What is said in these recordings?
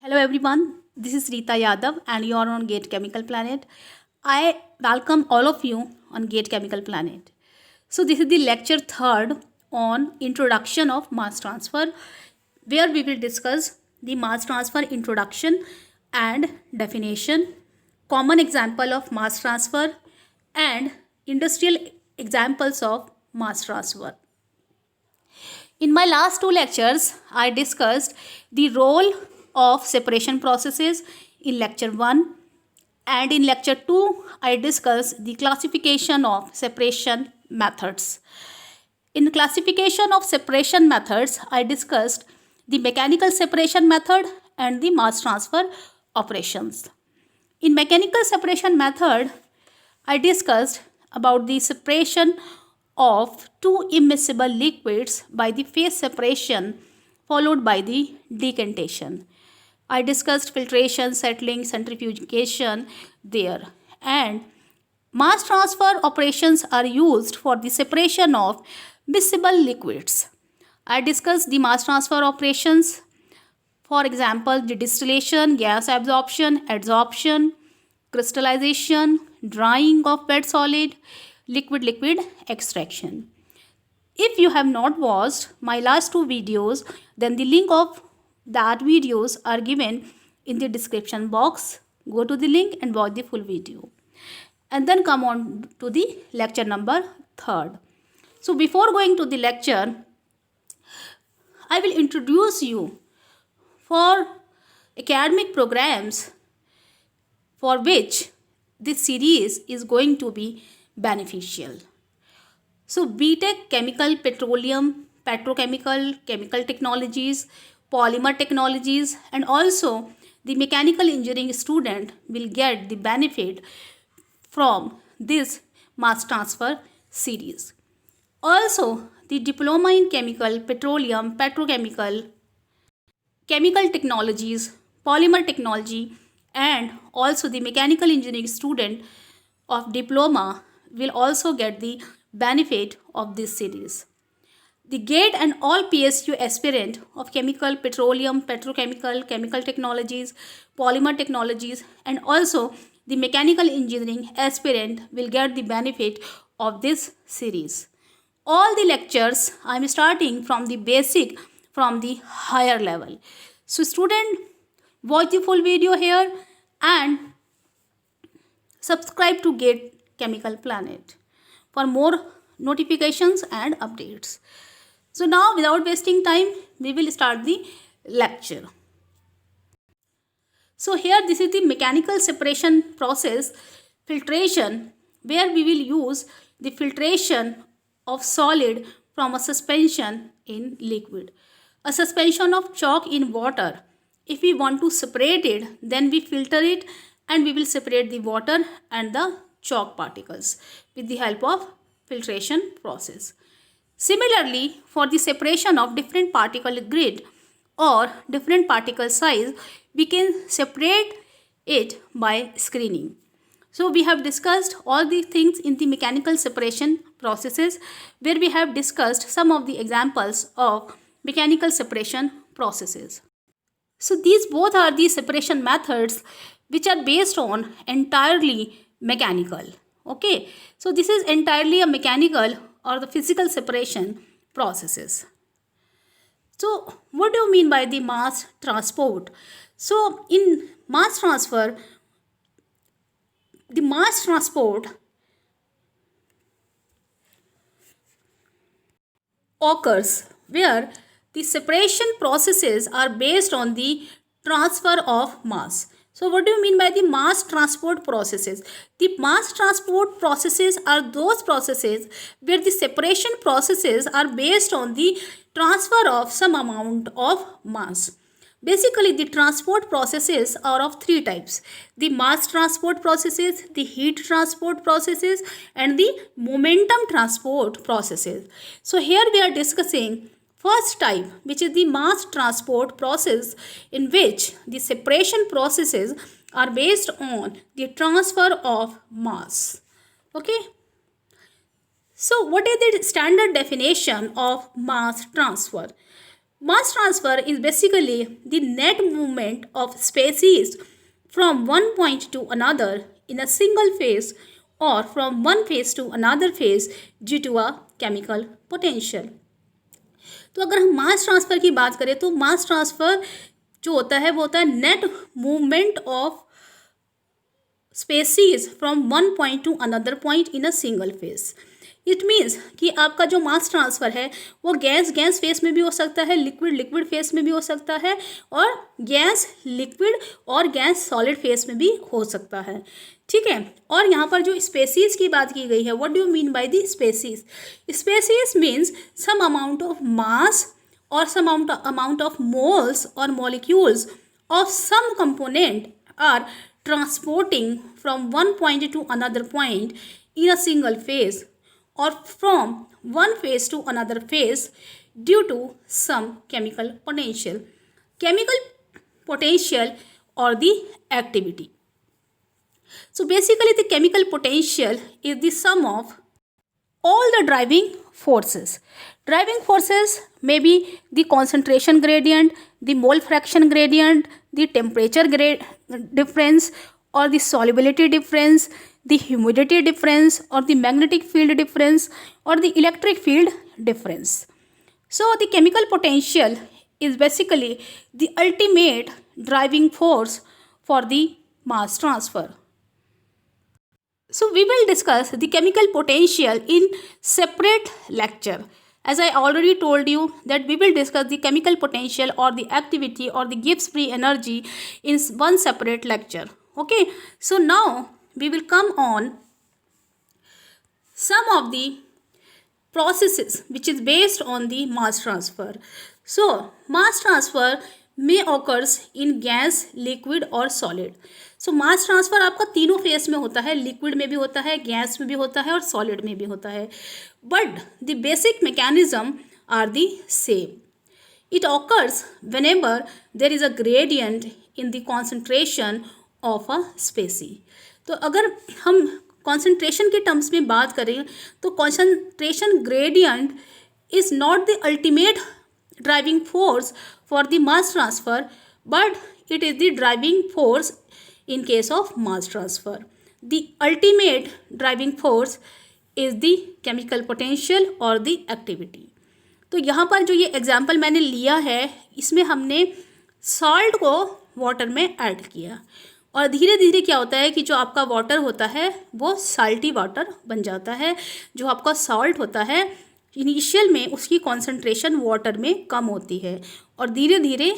Hello everyone, this is Rita Yadav and you are on Gate Chemical Planet. I welcome all of you on Gate Chemical Planet. So this is the lecture third on introduction of mass transfer, where we will discuss the mass transfer introduction and definition, common example of mass transfer and industrial examples of mass transfer. In my last two lectures, I discussed the role of separation processes in lecture 1, and in lecture 2, I discussed the classification of separation methods. In classification of separation methods, I discussed the mechanical separation method and the mass transfer operations. In mechanical separation method, I discussed about the separation of two immiscible liquids by the phase separation followed by the decantation. I discussed filtration, settling, centrifugation there. And mass transfer operations are used for the separation of miscible liquids. I discussed the mass transfer operations, for example, the distillation, gas absorption, adsorption, crystallization, drying of wet solid, liquid extraction. If you have not watched my last two videos, then the link of that videos are given in the description box. Go to the link and watch the full video. And then come on to the lecture number 3. So before going to the lecture, I will introduce you for academic programs for which this series is going to be beneficial. So BTech Chemical, Petroleum, Petrochemical, Chemical Technologies, Polymer Technologies, and also the Mechanical Engineering student will get the benefit from this mass transfer series. Also, the Diploma in Chemical, Petroleum, Petrochemical, Chemical Technologies, Polymer Technology, and also the Mechanical Engineering student of Diploma will also get the benefit of this series. The GATE and all PSU aspirant of chemical, petroleum, petrochemical, chemical technologies, polymer technologies, and also the mechanical engineering aspirant will get the benefit of this series. All the lectures I am starting from the basic, from the higher level. So student, watch the full video here and subscribe to GATE Chemical Planet for more notifications and updates. So now, without wasting time, we will start the lecture. So here this is the mechanical separation process, filtration, where we will use the filtration of solid from a suspension in liquid. A suspension of chalk in water. If we want to separate it, then we filter it and we will separate the water and the chalk particles with the help of filtration process. Similarly, for the separation of different particle grid or different particle size, we can separate it by screening. So we have discussed all these things in the mechanical separation processes, where we have discussed some of the examples of mechanical separation processes. So these both are the separation methods which are based on entirely mechanical. Okay, so this is entirely a mechanical or the physical separation processes. So what do you mean by the mass transport? So in mass transfer, the mass transport occurs where the separation processes are based on the transfer of mass. So what do you mean by the mass transport processes? The mass transport processes are those processes where the separation processes are based on the transfer of some amount of mass. Basically, the transport processes are of three types: the mass transport processes, the heat transport processes, and the momentum transport processes. So here we are discussing first type, which is the mass transport process, in which the separation processes are based on the transfer of mass. Okay. So what is the standard definition of mass transfer? Mass transfer is basically the net movement of species from one point to another in a single phase or from one phase to another phase due to a chemical potential. तो अगर हम मास transfer की बात करें तो मास transfer जो होता है वो होता है net movement of species from one point two another point in a single phase. It means कि आपका जो मास ट्रांसफ़र है वो गैस गैस फेस में भी हो सकता है, लिक्विड लिक्विड फेस में भी हो सकता है, और गैस लिक्विड और गैस सॉलिड फेस में भी हो सकता है. ठीक है. और यहाँ पर जो स्पेसीज की बात की गई है, what do you mean by the species? Species means some amount of mass or some amount of moles or molecules of some component are transporting from one point to another point in a single phase or from one phase to another phase due to some chemical potential. Chemical potential or the activity. So basically the chemical potential is the sum of all the driving forces. Driving forces may be the concentration gradient, the mole fraction gradient, the temperature difference, or the solubility difference, the humidity difference, or the magnetic field difference, or the electric field difference. So the chemical potential is basically the ultimate driving force for the mass transfer. So we will discuss the chemical potential in separate lecture. As I already told you that we will discuss the chemical potential or the activity or the Gibbs free energy in one separate lecture. Okay. So now we will come on some of the processes which is based on the mass transfer. So mass transfer may occurs in gas, liquid और solid. सो मास transfer आपका तीनों face में होता है, liquid में भी होता है, गैस में भी होता है और सॉलिड में भी होता है. But the basic mechanism are the same. It occurs whenever there is a gradient in the concentration of a specie. तो अगर हम कॉन्सेंट्रेशन के टर्म्स में बात करें तो concentration gradient is not the ultimate driving force for the mass transfer, but it is the driving force in case of mass transfer. The ultimate driving force is the chemical potential or the activity. तो यहाँ पर जो ये example मैंने लिया है इसमें हमने सॉल्ट को वाटर में ऐड किया और धीरे धीरे क्या होता है कि जो आपका वाटर होता है वो साल्टी वाटर बन जाता है. जो आपका सॉल्ट होता है इनिशियल में उसकी कॉन्सेंट्रेशन वाटर में कम होती है और धीरे धीरे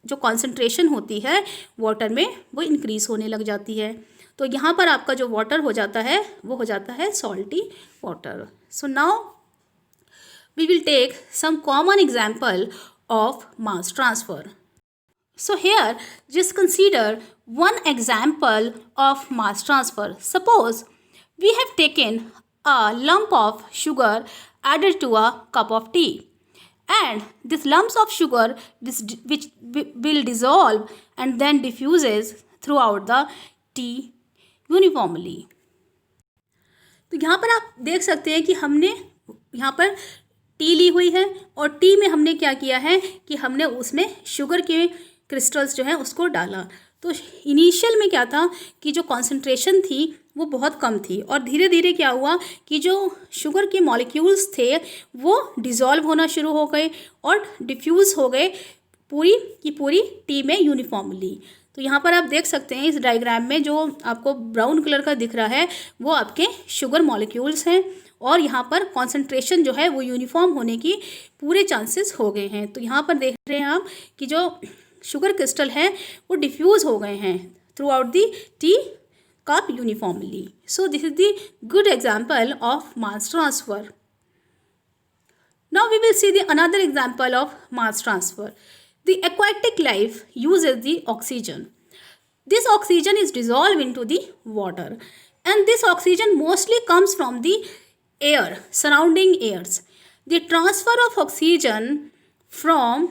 जो कॉन्सेंट्रेशन होती है वाटर में वो इंक्रीज़ होने लग जाती है. तो यहाँ पर आपका जो वाटर हो जाता है वो हो जाता है salty water. So now we will take some common example of mass transfer. So here just consider one example of mass transfer. Suppose we have taken a lump of sugar added to a cup of tea. And this lumps of sugar which will dissolve and then diffuses throughout the tea uniformly. तो यहाँ पर आप देख सकते हैं कि हमने यहाँ पर टी ली हुई है और टी में हमने क्या किया है कि हमने उसमें शुगर के क्रिस्टल्स जो है उसको डाला. तो इनिशियल में क्या था कि जो कॉन्सेंट्रेशन थी वो बहुत कम थी और धीरे धीरे क्या हुआ कि जो शुगर के मॉलिक्यूल्स थे वो डिज़ोल्व होना शुरू हो गए और डिफ्यूज़ हो गए पूरी की पूरी टी में यूनिफॉर्मली. तो यहाँ पर आप देख सकते हैं इस डायग्राम में जो आपको ब्राउन कलर का दिख रहा है वो आपके शुगर मॉलिक्यूल्स हैं और यहाँ पर कॉन्सेंट्रेशन जो है वो यूनिफॉर्म होने की पूरे चांसेस हो गए हैं. तो यहाँ पर देख रहे हैं आप कि जो शुगर क्रिस्टल है वो डिफ्यूज़ हो गए हैं through out the T cup uniformly. So this is the good example of mass transfer. Now we will see the another example of mass transfer. The aquatic life uses the oxygen. This oxygen is dissolved into the water and this oxygen mostly comes from the air, surrounding airs. The transfer of oxygen from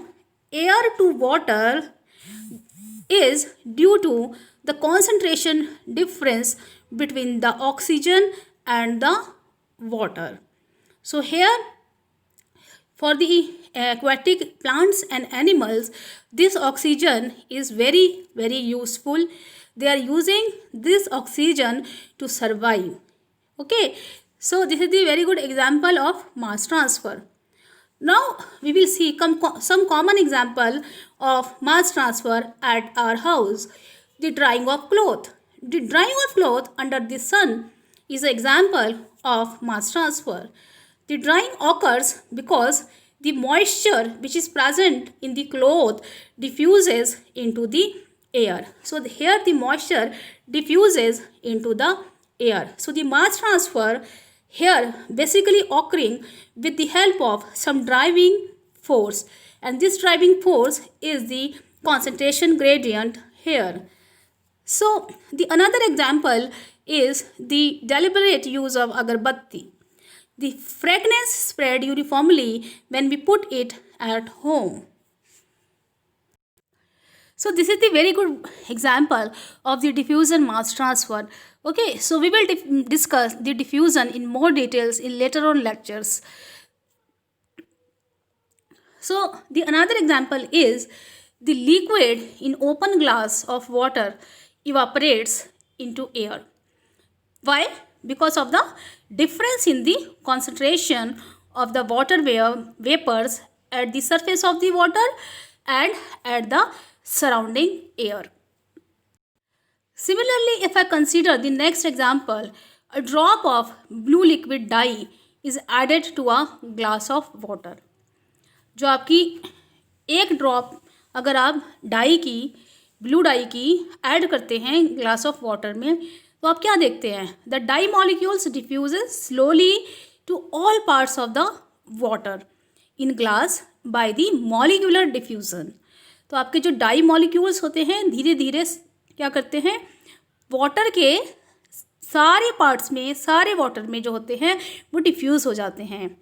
air to water is due to the concentration difference between the oxygen and the water. So here For the aquatic plants and animals, this oxygen is very, very useful. They are using this oxygen to survive. Okay, so this is the very good example of mass transfer. Now we will see some common example of mass transfer at our house. The drying of cloth. The drying of cloth under the sun is an example of mass transfer. The drying occurs because the moisture which is present in the cloth diffuses into the air. So here the moisture diffuses into the air. So the mass transfer here basically occurring with the help of some driving force, and this driving force is the concentration gradient here. So the another example is the deliberate use of agarbatti. The fragrance spread uniformly when we put it at home. So this is the very good example of the diffusion mass transfer. Okay, so we will discuss the diffusion in more details in later on lectures. So the another example is the liquid in open glass of water evaporates into air. Why? Because of the difference in the concentration of the water vapors at the surface of the water and at the surrounding air. Similarly, if I consider the next example, a drop of blue liquid dye is added to a glass of water. जो आपकी एक drop अगर आप die की blue die की add करते हैं glass of water में, तो आप क्या देखते हैं? The dye molecules diffuses slowly to all parts of the water in glass by the molecular diffusion. तो आपके जो डाई मॉलिक्यूल्स होते हैं धीरे धीरे क्या करते हैं? वाटर के सारे पार्ट्स में, सारे वाटर में जो होते हैं वो डिफ्यूज़ हो जाते हैं.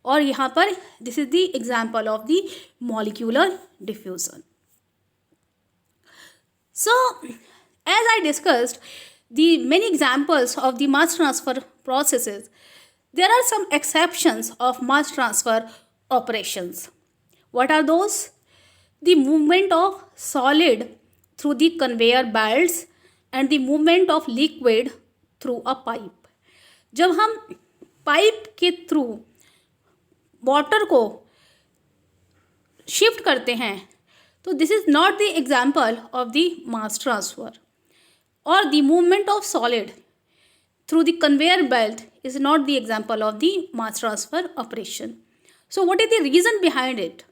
और यहाँ पर this is the example of the molecular diffusion. So, as I discussed the many examples of the mass transfer processes, there are some exceptions of mass transfer operations. What are those? The movement of solid through the conveyor belts and the movement of liquid through a pipe. जब हम pipe के through water को shift करते हैं, तो this is not the example of the mass transfer. और the movement of solid through the conveyor belt is not the example of the mass transfer operation. So what is the reason behind it?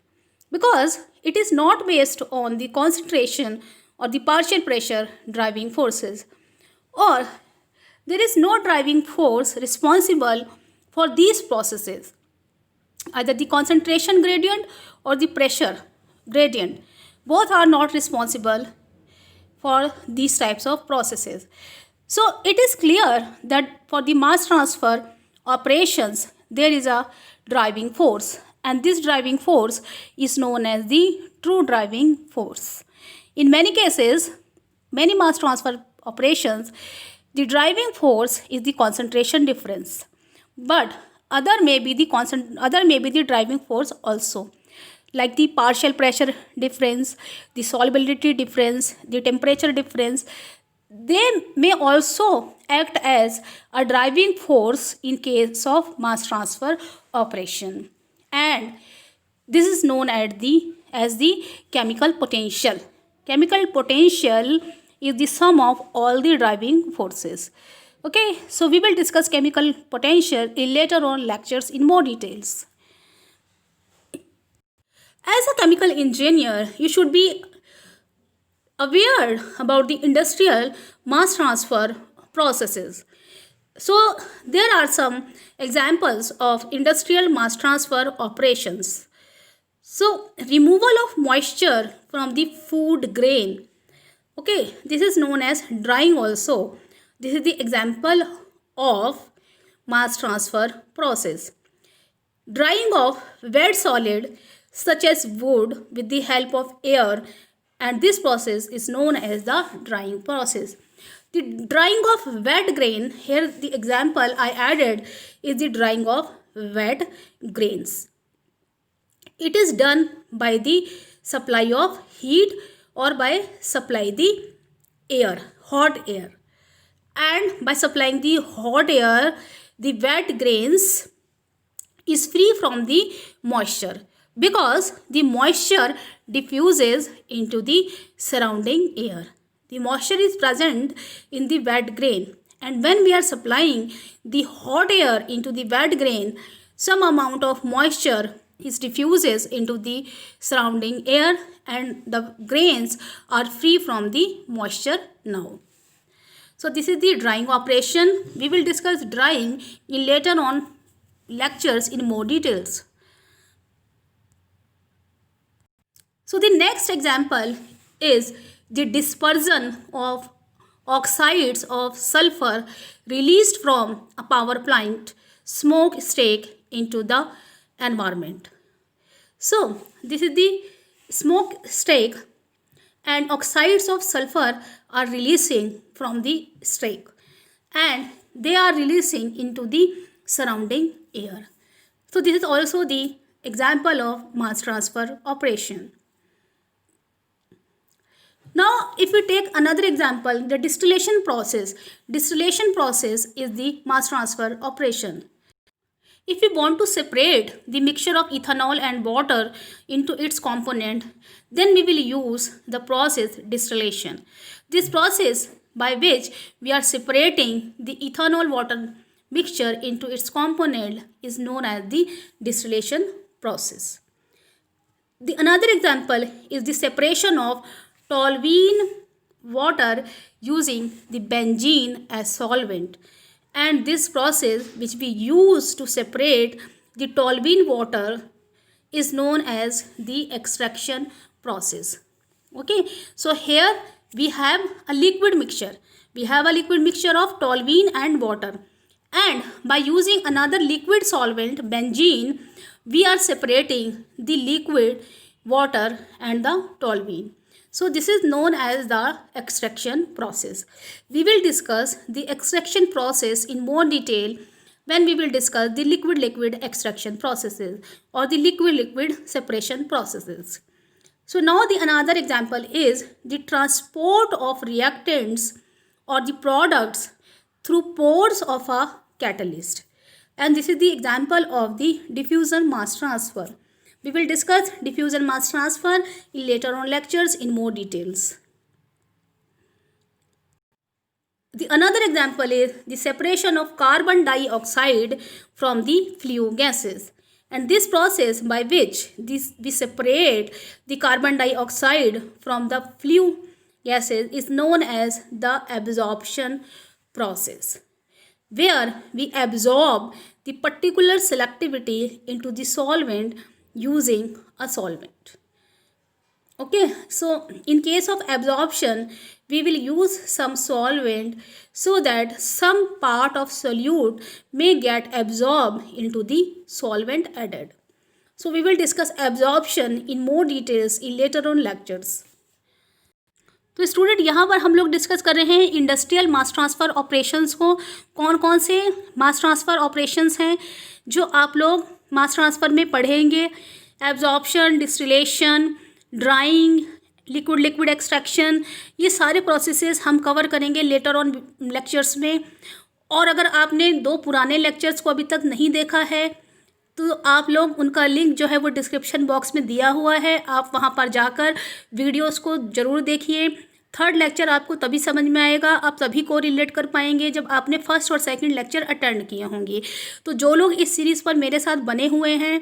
Because it is not based on the concentration or the partial pressure driving forces, or there is no driving force responsible for these processes, either the concentration gradient or the pressure gradient. Both are not responsible for these types of processes. So it is clear that for the mass transfer operations there is a driving force, and this driving force is known as the true driving force. In many cases, many mass transfer operations, the driving force is the concentration difference, but other may be the driving force also, like the partial pressure difference, the solubility difference, the temperature difference. They may also act as a driving force in case of mass transfer operation, and this is known as the chemical potential. Chemical potential is the sum of all the driving forces. Okay, so we will discuss chemical potential in later on lectures in more details. As a chemical engineer, you should be aware about the industrial mass transfer processes. So there are some examples of industrial mass transfer operations. So removal of moisture from the food grain. Okay, this is known as drying also. This is the example of mass transfer process. Drying of wet solid such as wood with the help of air, and this process is known as the drying process. The drying of wet grain, here the example I added is the drying of wet grains. it is done by the supply of heat or by supply the air, hot air. And by supplying the hot air, the wet grains is free from the moisture because the moisture diffuses into the surrounding air. The moisture is present in the wet grain, and when we are supplying the hot air into the wet grain, some amount of moisture is diffuses into the surrounding air and the grains are free from the moisture now. So this is the drying operation. We will discuss drying in later on lectures in more details. So the next example is the dispersion of oxides of sulfur released from a power plant smokestack into the environment. So this is the smokestack, and oxides of sulfur are releasing from the stack and they are releasing into the surrounding air. So this is also the example of mass transfer operation. Now if we take another example, the distillation process. Distillation process is the mass transfer operation. If we want to separate the mixture of ethanol and water into its component, then we will use the process distillation. This process by which we are separating the ethanol water mixture into its component is known as the distillation process. The another example is the separation of toluene water using the benzene as solvent. And this process which we use to separate the toluene water is known as the extraction process. Okay, so here we have a liquid mixture. We have a liquid mixture of toluene and water. And by using another liquid solvent, benzene, we are separating the liquid water and the toluene. So this is known as the extraction process. We will discuss the extraction process in more detail when we will discuss the liquid-liquid extraction processes or the liquid-liquid separation processes. So now the another example is the transport of reactants or the products through pores of a catalyst. And this is the example of the diffusion mass transfer. We will discuss diffusion mass transfer in later on lectures in more details. The another example is the separation of carbon dioxide from the flue gases. And this process by which we separate the carbon dioxide from the flue gases is known as the absorption process, where we absorb the particular selectivity into the solvent using a solvent. Okay, so in case of absorption, we will use some solvent so that some part of solute may get absorbed into the solvent added. So we will discuss absorption in more details in later on lectures. तो student यहाँ पर हम लोग discuss कर रहे हैं industrial मास transfer operations को. कौन कौन से मास ट्रांसफ़र ऑपरेशंस हैं जो आप लोग मास ट्रांसफ़र में पढ़ेंगे. Absorption, distillation, drawing, liquid liquid extraction, ये सारे प्रोसेसेस हम कवर करेंगे लेटर ऑन लेक्चर्स में. और अगर आपने 2 पुराने लेक्चर्स को अभी तक नहीं देखा है तो आप लोग उनका लिंक जो है वो डिस्क्रिप्शन बॉक्स में दिया हुआ है, आप वहाँ पर जाकर वीडियोस को ज़रूर देखिए. 3rd लेक्चर आपको तभी समझ में आएगा, आप तभी को रिलेट कर पाएंगे जब आपने 1st और 2nd लेक्चर अटेंड किए होंगे. तो जो लोग इस सीरीज़ पर मेरे साथ बने हुए हैं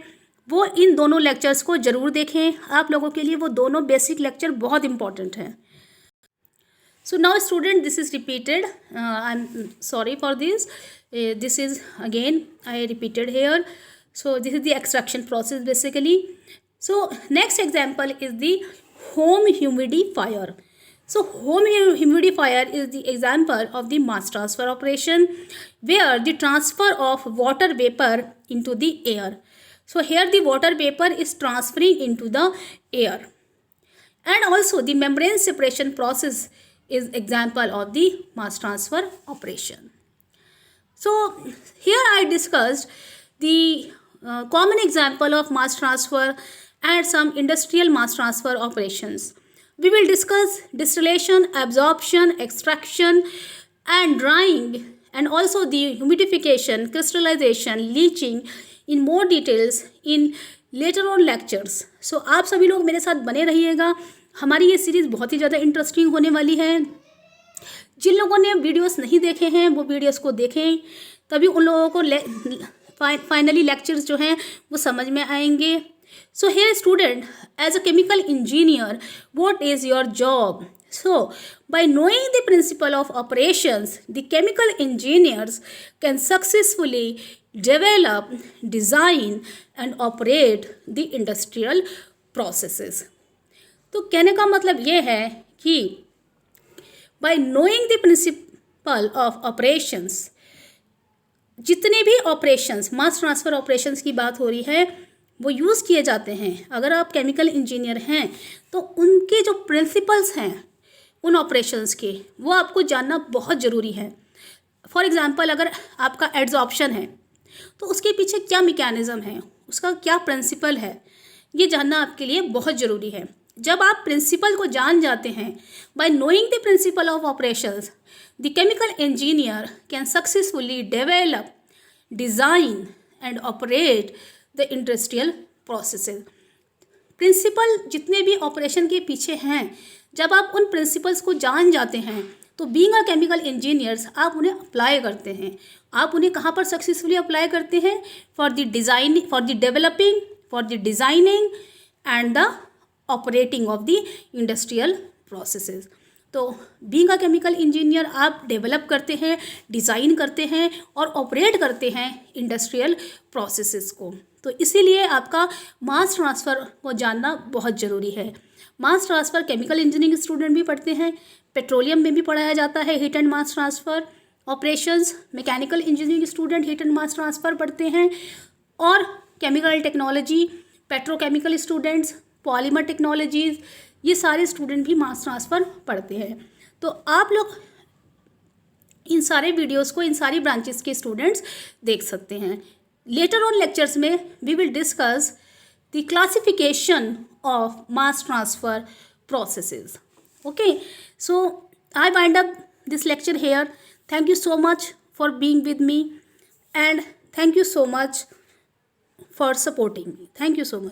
वो इन दोनों लेक्चर्स को ज़रूर देखें. आप लोगों के लिए वो दोनों बेसिक लेक्चर बहुत इंपॉर्टेंट हैं. So now student, this is repeated. I'm sorry for this. This is again I repeated here. So this is the extraction process basically. So next example is the home humidifier. So home humidifier is the example of the mass transfer operation where the transfer of water vapor into the air. So here the water vapor is transferring into the air. And also the membrane separation process is example of the mass transfer operation. So here I discussed the common example of mass transfer and some industrial mass transfer operations. We will discuss distillation, absorption, extraction, and drying, and also the humidification, crystallization, leaching in more details in later on lectures. So आप सभी लोग मेरे साथ बने रहिएगा. हमारी ये series बहुत ही ज़्यादा इंटरेस्टिंग होने वाली है. जिन लोगों ने वीडियोस नहीं देखे हैं वो वीडियोस को देखें, तभी उन लोगों को फाइनली लेक्चर्स जो हैं वो समझ में आएंगे. So here student, as a chemical engineer, what is your job? So by knowing the principle of operations, the chemical engineers can successfully develop, design and operate the industrial processes. तो कहने का मतलब ये है कि by knowing the principle of operations, जितने भी operations, मास transfer operations की बात हो रही है, वो यूज़ किए जाते हैं. अगर आप केमिकल इंजीनियर हैं तो उनके जो प्रिंसिपल्स हैं उन ऑपरेशंस के, वो आपको जानना बहुत ज़रूरी है. फॉर एग्ज़ाम्पल, अगर आपका एड्सॉर्प्शन है तो उसके पीछे क्या मैकेनिज़्म है, उसका क्या प्रिंसिपल है, ये जानना आपके लिए बहुत ज़रूरी है. जब आप प्रिंसिपल को जान जाते हैं, by knowing the principle of operations, the chemical engineer can successfully develop, design and operate the industrial processes. Principle जितने भी ऑपरेशन के पीछे हैं, जब आप उन प्रिंसिपल्स को जान जाते हैं तो बीइंग अ केमिकल इंजीनियर्स आप उन्हें अप्लाई करते हैं. आप उन्हें कहाँ पर सक्सेसफुली अप्लाई करते हैं? For the design, for the developing, for the designing and the operating of the industrial processes. तो बीइंग अ केमिकल इंजीनियर आप डेवलप करते हैं, डिज़ाइन करते हैं और ऑपरेट करते हैं इंडस्ट्रियल प्रोसेसेस को. तो इसीलिए आपका मास ट्रांसफ़र को जानना बहुत ज़रूरी है. मास ट्रांसफ़र केमिकल इंजीनियरिंग स्टूडेंट भी पढ़ते हैं, पेट्रोलियम में भी पढ़ाया जाता है heat and mass transfer operations. Mechanical engineering student heat and mass transfer पढ़ते हैं, और chemical technology, petrochemical students, polymer technologies, ये सारे स्टूडेंट भी मास ट्रांसफ़र पढ़ते हैं. तो आप लोग इन सारे वीडियोस को इन सारी ब्रांचेस के स्टूडेंट्स देख सकते हैं. लेटर ऑन लेक्चर्स में we will discuss the classification of mass transfer processes. Okay, so I wind up this lecture here. Thank you so much for being with me, and thank you so much for supporting me. Thank you so much.